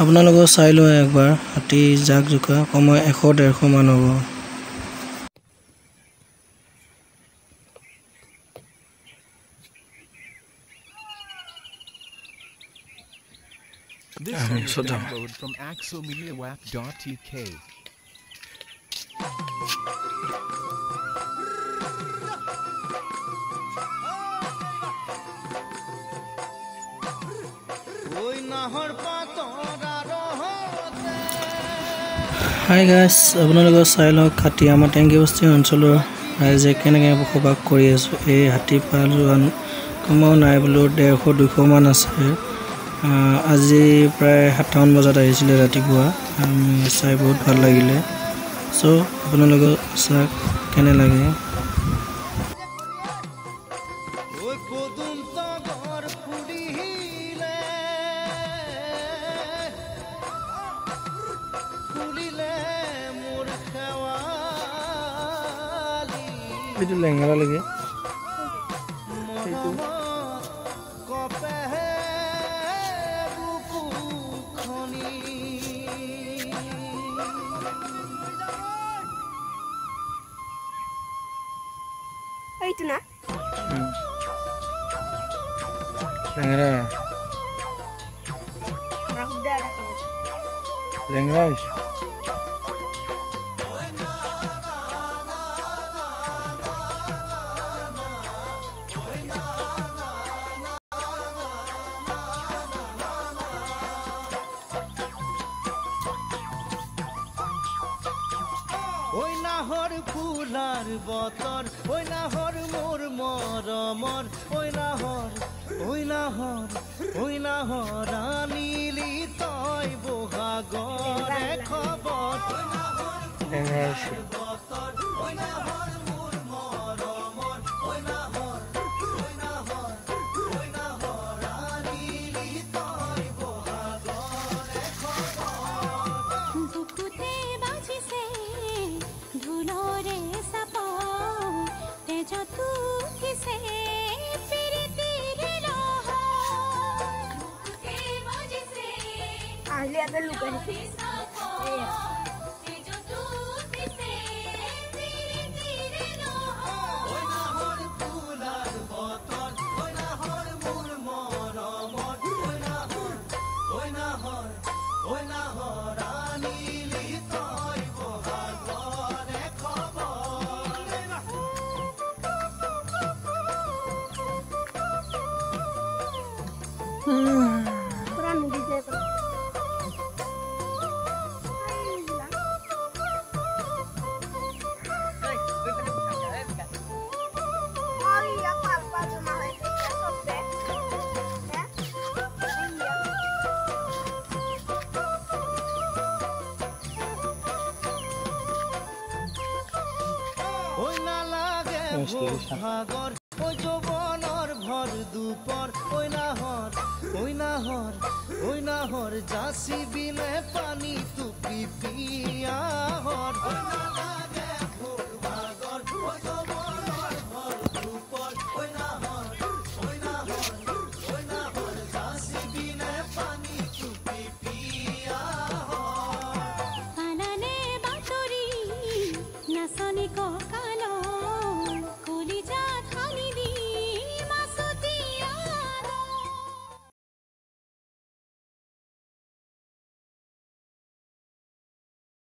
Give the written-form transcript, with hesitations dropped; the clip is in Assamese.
আপোনালোকে চাই লয় একবাৰ হাতী জাক জোকা কমাই 100-150 মান হ'ব। This is a download from axomediawap.tk. Hi guys, আপোনালোকে চাই লওক হাতী আমাৰ টেংগিবস্তি অঞ্চলৰ ৰাইজে কেনেকৈ বসবাস কৰি আছে। এই হাতী পাল কমাও নাই বোলো 150-200 মান আছে। আজি প্ৰায় 7টা বজাত আহিছিলে ৰাতিপুৱা। আমি চাই বহুত ভাল লাগিলে। সো আপোনালোকে চাওক কেনে লাগে। itu lengara lagi itu na lengara lengara ওই নাহর ফুলার বতর ওই নাহর মোর মরমর ওই নাহর আনিলি তই বহাগরে খবর ওই নাহর বতর ওই নাহর মোর মরমর ওই নাহর আনিলি তই বহাগরে খবর বুকুতে বাজিছে ধুলরে সাপ তেজ তুকিছে পিরিতিরে রহ বুকুতে বাজিছে ahli ada luka di তেজ তুকিছে পিরিতিরে রহ ওই নাহর ফুলার বতর ওই নাহর মোর মরমর ওই নাহর আনিলি তই বহাগরে খবর kurang di situ ওই না লাগে ভাগর ওই যৌবনর ভর দুপর ওই নাহর যাসি বিলে পানি তুপি পিয়া হর